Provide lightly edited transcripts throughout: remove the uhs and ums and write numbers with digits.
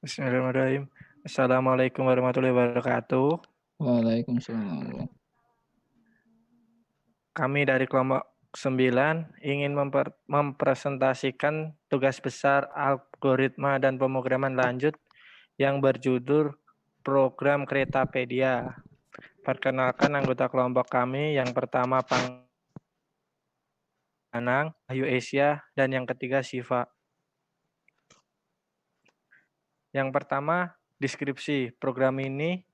Bismillahirrahmanirrahim. Assalamualaikum warahmatullahi wabarakatuh. Waalaikumsalam. Kami dari kelompok 9 ingin mempresentasikan tugas besar algoritma dan pemrograman lanjut yang berjudul Program Keretapedia. Perkenalkan anggota kelompok kami, yang pertama Panang, Ayu Asia, dan yang ketiga Siva. Yang pertama, deskripsi. Program ini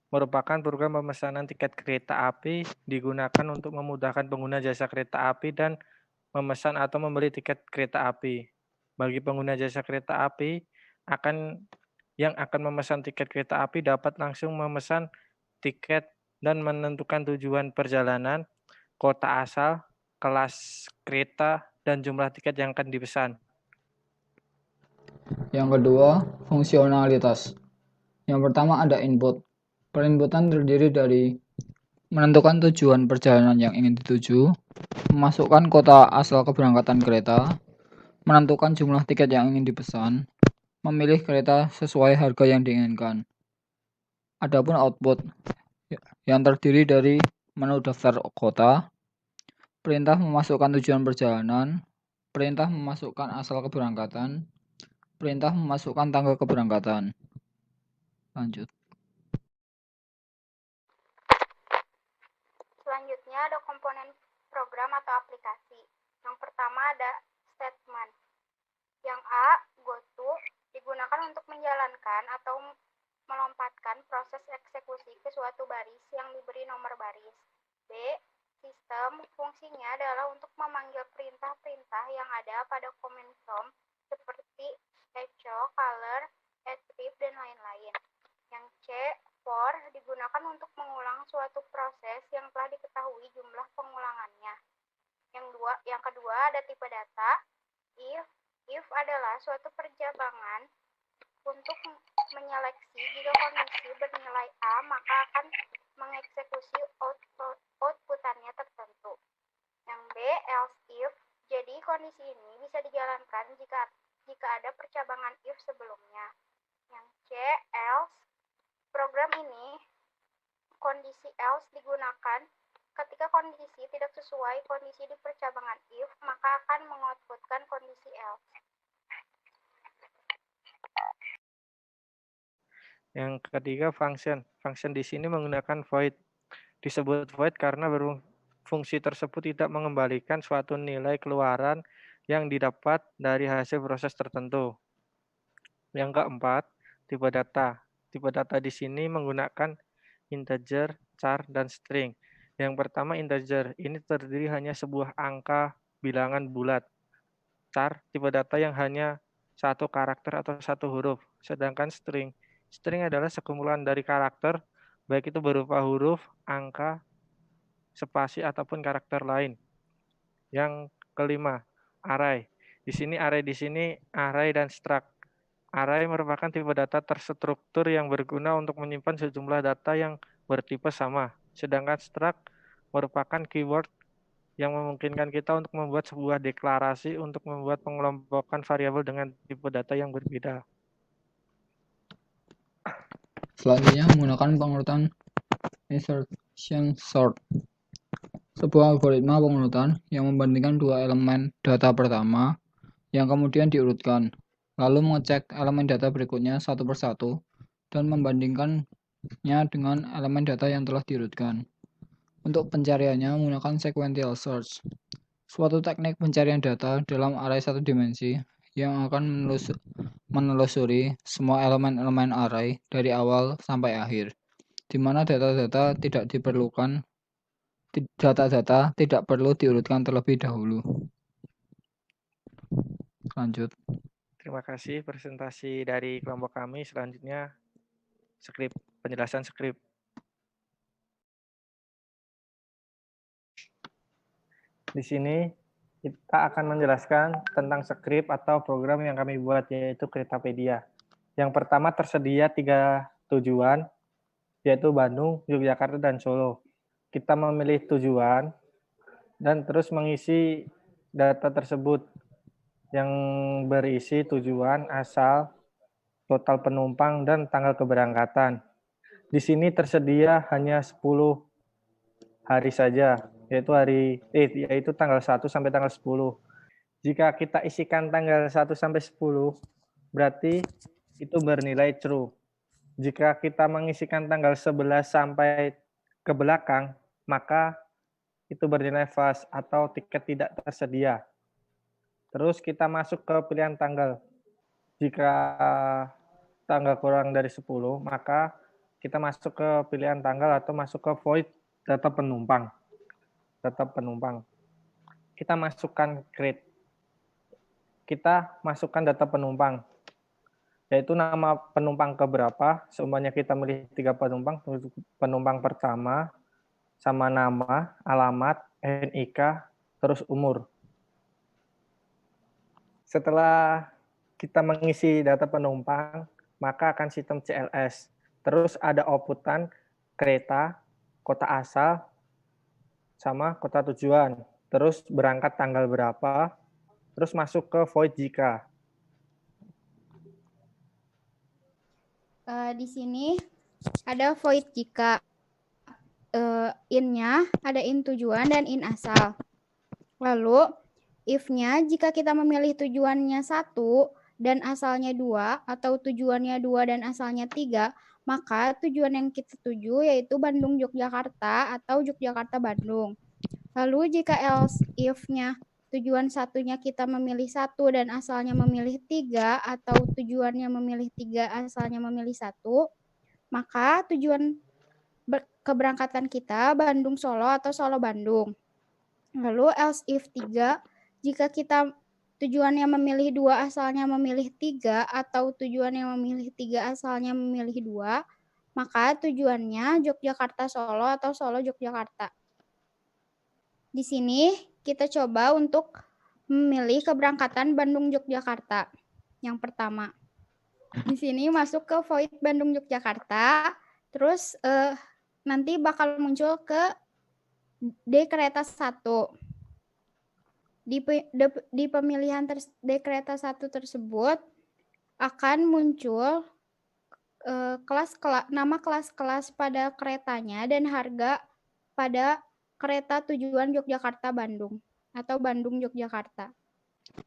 merupakan program pemesanan tiket kereta api digunakan untuk memudahkan pengguna jasa kereta api dan memesan atau membeli tiket kereta api. Bagi pengguna jasa kereta api yang akan memesan tiket kereta api dapat langsung memesan tiket dan menentukan tujuan perjalanan, kota asal, kelas kereta, dan jumlah tiket yang akan dipesan. Yang kedua, fungsionalitas. Yang pertama ada input. Perinputan terdiri dari menentukan tujuan perjalanan yang ingin dituju, memasukkan kota asal keberangkatan kereta, menentukan jumlah tiket yang ingin dipesan, memilih kereta sesuai harga yang diinginkan. Adapun output yang terdiri dari menu daftar kota, perintah memasukkan tujuan perjalanan, perintah memasukkan asal keberangkatan, perintah memasukkan tanggal keberangkatan. Lanjut. Selanjutnya ada komponen program atau aplikasi. Yang pertama ada statement. Yang A, goto, digunakan untuk menjalankan atau melompatkan proses eksekusi ke suatu baris yang diberi nomor baris. B, sistem, fungsinya adalah untuk memanggil perintah-perintah yang ada pada command prompt seperti echo, color, attribute, dan lain-lain. Yang C, for, digunakan untuk mengulang suatu proses yang telah diketahui jumlah pengulangannya. Yang kedua ada tipe data. If adalah suatu perjabangan untuk menyeleksi jika kondisi bernilai A, maka akan mengeksekusi outputannya tertentu. Yang B, else if, jadi kondisi ini bisa dijalankan jika ada percabangan if sebelumnya. Yang C, else, program ini kondisi else digunakan ketika kondisi tidak sesuai kondisi di percabangan if, maka akan mengoutputkan kondisi else. Yang ketiga, function. Function di sini menggunakan void. Disebut void karena fungsi tersebut tidak mengembalikan suatu nilai keluaran yang didapat dari hasil proses tertentu. Yang keempat, tipe data. Tipe data di sini menggunakan integer, char, dan string. Yang pertama integer, ini terdiri hanya sebuah angka bilangan bulat. Char, tipe data yang hanya satu karakter atau satu huruf. Sedangkan string adalah sekumpulan dari karakter, baik itu berupa huruf, angka, spasi, ataupun karakter lain. Yang kelima, array. Array dan struct. Array merupakan tipe data terstruktur yang berguna untuk menyimpan sejumlah data yang bertipe sama. Sedangkan struct merupakan keyword yang memungkinkan kita untuk membuat sebuah deklarasi untuk membuat pengelompokan variabel dengan tipe data yang berbeda. Selanjutnya menggunakan pengurutan insertion sort. Sebuah algoritma pengurutan yang membandingkan dua elemen data pertama yang kemudian diurutkan, lalu mengecek elemen data berikutnya satu persatu dan membandingkannya dengan elemen data yang telah diurutkan. Untuk pencariannya menggunakan sequential search, suatu teknik pencarian data dalam array satu dimensi yang akan menelusuri semua elemen-elemen array dari awal sampai akhir, di mana data-data tidak perlu diurutkan terlebih dahulu. Lanjut. Terima kasih presentasi dari kelompok kami. Selanjutnya penjelasan skrip. Di sini kita akan menjelaskan tentang skrip atau program yang kami buat, yaitu Keretapedia. Yang pertama tersedia 3 tujuan, yaitu Bandung, Yogyakarta, dan Solo. Kita memilih tujuan dan terus mengisi data tersebut yang berisi tujuan, asal, total penumpang, dan tanggal keberangkatan. Di sini tersedia hanya 10 hari saja, yaitu tanggal 1 sampai tanggal 10. Jika kita isikan tanggal 1 sampai 10, berarti itu bernilai true. Jika kita mengisikan tanggal 11 sampai ke belakang, maka itu bernilai false atau tiket tidak tersedia. Terus kita masuk ke pilihan tanggal. Jika tanggal kurang dari 10, maka kita masuk ke pilihan tanggal atau masuk ke void data penumpang. Kita masukkan create. Kita masukkan data penumpang, yaitu nama penumpang keberapa. Seumpamanya kita milih 3 penumpang, penumpang pertama, sama nama, alamat, NIK, terus umur. Setelah kita mengisi data penumpang, maka akan sistem CLS. Terus ada outputan kereta, kota asal, sama kota tujuan. Terus berangkat tanggal berapa, terus masuk ke void jika. Di sini ada void jika. In-nya ada in tujuan dan in asal. Lalu if-nya jika kita memilih tujuannya 1 dan asalnya 2 atau tujuannya 2 dan asalnya 3, maka tujuan yang kita tuju yaitu Bandung Yogyakarta atau Yogyakarta Bandung. Lalu jika else if-nya tujuan satunya kita memilih 1 dan asalnya memilih 3 atau tujuannya memilih 3 asalnya memilih 1, maka tujuan keberangkatan kita Bandung Solo atau Solo Bandung. Lalu else if 3, jika kita tujuannya memilih 2 asalnya memilih 3 atau tujuannya memilih 3 asalnya memilih 2, maka tujuannya Yogyakarta Solo atau Solo Yogyakarta. Di sini kita coba untuk memilih keberangkatan Bandung Yogyakarta. Yang pertama. Di sini masuk ke void Bandung Yogyakarta, terus nanti bakal muncul ke D kereta 1. Di pemilihan D kereta 1 tersebut akan muncul nama kelas-kelas pada keretanya dan harga pada kereta tujuan Yogyakarta Bandung atau Bandung Yogyakarta.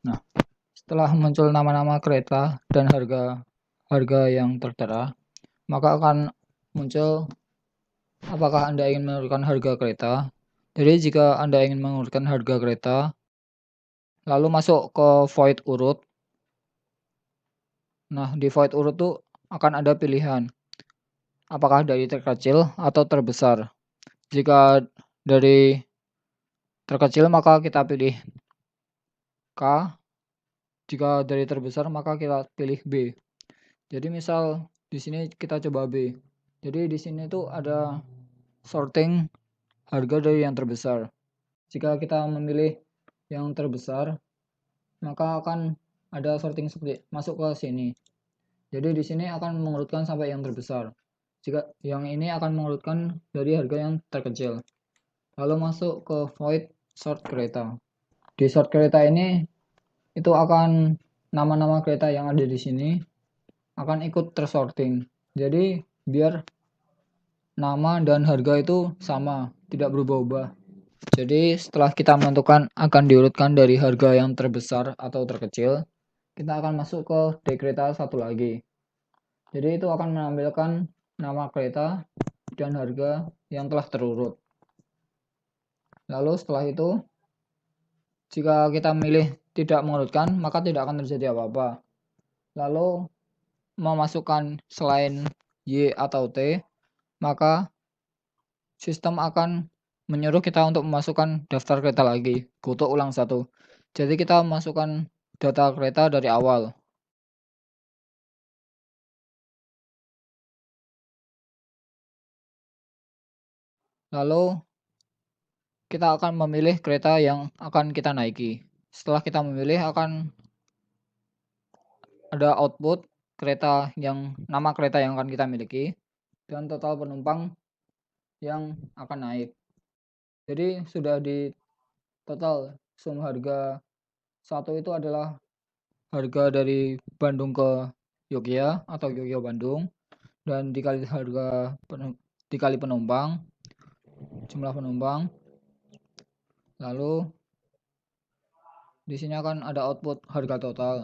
Nah, setelah muncul nama-nama kereta dan harga yang tertera, maka akan muncul apakah Anda ingin menurunkan harga kereta. Jadi jika Anda ingin menurunkan harga kereta, lalu masuk ke void urut. Nah, di void urut tuh akan ada pilihan. Apakah dari terkecil atau terbesar. Jika dari terkecil maka kita pilih K. Jika dari terbesar maka kita pilih B. Jadi misal di sini kita coba B. Jadi di sini tuh ada sorting harga dari yang terbesar. Jika kita memilih yang terbesar, maka akan ada sorting seperti masuk ke sini. Jadi di sini akan mengurutkan sampai yang terbesar. Jika yang ini akan mengurutkan dari harga yang terkecil. Lalu masuk ke void sort kereta. Di sort kereta ini itu akan nama-nama kereta yang ada di sini akan ikut tersorting. Jadi biar nama dan harga itu sama, tidak berubah-ubah. Jadi setelah kita menentukan akan diurutkan dari harga yang terbesar atau terkecil, kita akan masuk ke D kereta 1 lagi. Jadi itu akan menampilkan nama kereta dan harga yang telah terurut. Lalu setelah itu, jika kita memilih tidak mengurutkan, maka tidak akan terjadi apa-apa. Lalu memasukkan selain Y atau T, maka sistem akan menyuruh kita untuk memasukkan daftar kereta lagi, goto ulang 1. Jadi kita memasukkan data kereta dari awal. Lalu kita akan memilih kereta yang akan kita naiki. Setelah kita memilih akan ada output nama kereta yang akan kita miliki dan total penumpang yang akan naik. Jadi sudah di total sum harga 1 itu adalah harga dari Bandung ke Yogyakarta atau Yogyakarta Bandung, dan dikali dikali penumpang, jumlah penumpang. Lalu di sini akan ada output harga total.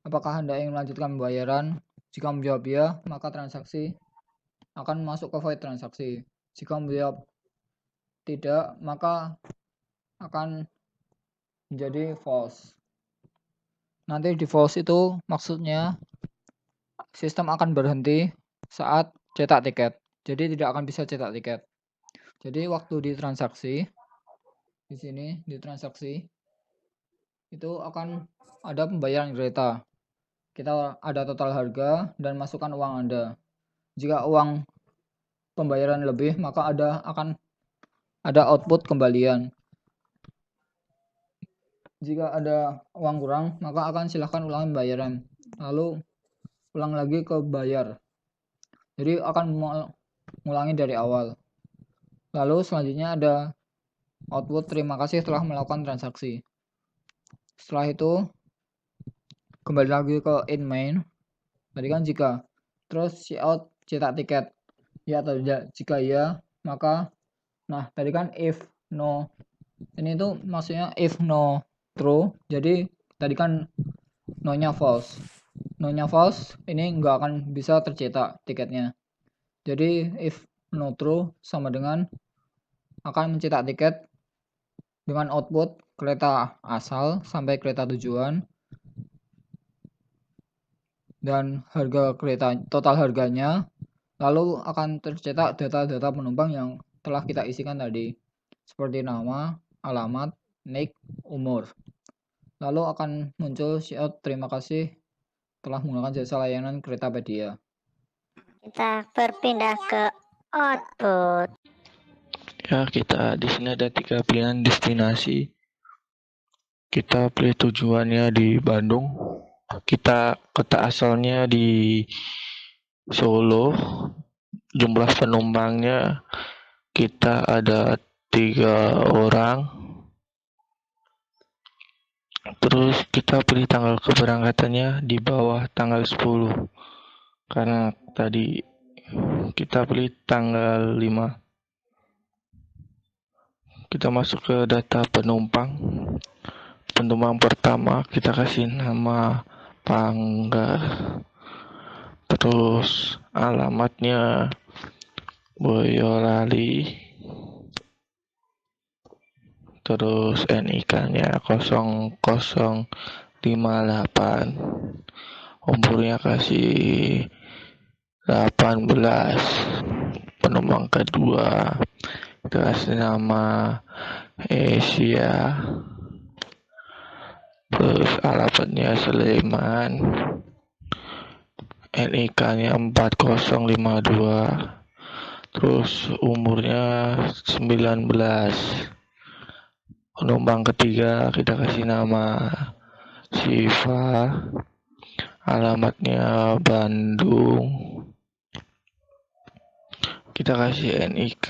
Apakah Anda ingin melanjutkan pembayaran? Jika menjawab ya, maka transaksi akan masuk ke void transaksi. Jika menjawab tidak, maka akan menjadi false. Nanti di false itu maksudnya sistem akan berhenti saat cetak tiket. Jadi tidak akan bisa cetak tiket. Jadi waktu di transaksi, di sini di transaksi itu akan ada pembayaran kereta. Kita ada total harga dan masukkan uang Anda. Jika uang pembayaran lebih, maka akan ada output kembalian. Jika ada uang kurang, maka akan silahkan ulangi pembayaran. Lalu ulang lagi ke bayar. Jadi akan mengulangi dari awal. Lalu selanjutnya ada output terima kasih telah melakukan transaksi. Setelah itu kembali lagi ke in main. Tadi kan jika. Terus out cetak tiket. Ya atau tidak. Jika ya, maka nah tadi kan if no. Ini tuh maksudnya if no true. Jadi tadi kan no-nya false. No-nya false, ini nggak akan bisa tercetak tiketnya. Jadi if no true sama dengan akan mencetak tiket dengan output kereta asal sampai kereta tujuan dan harga kereta total harganya, lalu akan tercetak data-data penumpang yang telah kita isikan tadi seperti nama, alamat, nik, umur. Lalu akan muncul shout terima kasih telah menggunakan jasa layanan Keretapedia. Kita berpindah ke output. Ya, kita di sini ada 3 pilihan destinasi. Kita pilih tujuannya di Bandung. Kita kota asalnya di Solo. Jumlah penumpangnya kita ada 3 orang. Terus kita pilih tanggal keberangkatannya di bawah tanggal 10. Karena tadi kita pilih tanggal 5. Kita masuk ke data penumpang. Penumpang pertama kita kasih nama Pangga. Terus alamatnya Boyolali. Terus NIK-nya 0058. Umurnya kasih 18. Penumpang kedua kita kasih nama Asia. Terus alamatnya Sleman. NIK-nya 4052. Terus umurnya 19. Penumpang ketiga kita kasih nama Siva. Alamatnya Bandung. Kita kasih NIK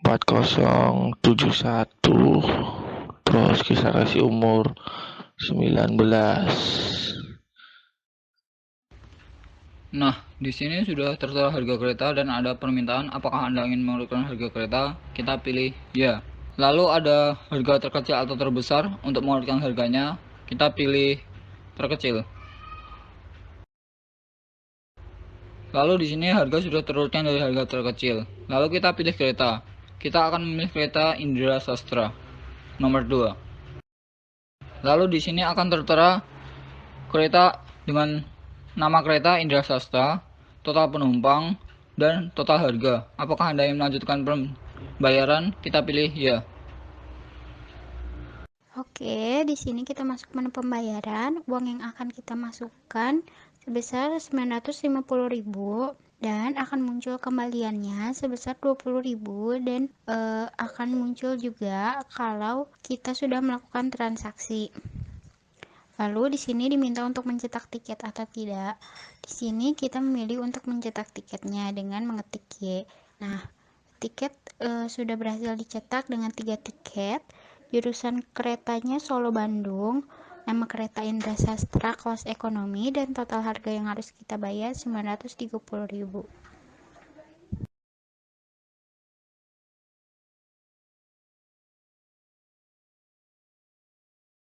4071. Terus kita kasih umur 19. Nah, di sini sudah tertera harga kereta dan ada permintaan apakah Anda ingin menurunkan harga kereta. Kita pilih ya. Lalu ada harga terkecil atau terbesar. Untuk menurunkan harganya, kita pilih terkecil. Lalu di sini harga sudah terurutkan dari harga terkecil. Lalu kita pilih kereta. Kita akan memilih kereta Indra Sastra nomor 2. Lalu di sini akan tertera kereta dengan nama kereta Indra Sastra, total penumpang, dan total harga. Apakah Anda ingin melanjutkan pembayaran? Kita pilih ya. Oke, di sini kita masuk menu pembayaran. Uang yang akan kita masukkan sebesar 950.000 dan akan muncul kembaliannya sebesar 20.000 dan akan muncul juga kalau kita sudah melakukan transaksi. Lalu di sini diminta untuk mencetak tiket atau tidak. Di sini kita memilih untuk mencetak tiketnya dengan mengetik Y. Nah, tiket sudah berhasil dicetak dengan 3 tiket. Jurusan keretanya Solo Bandung, Nama kereta Indra Sastra kelas ekonomi dan total harga yang harus kita bayar 930.000.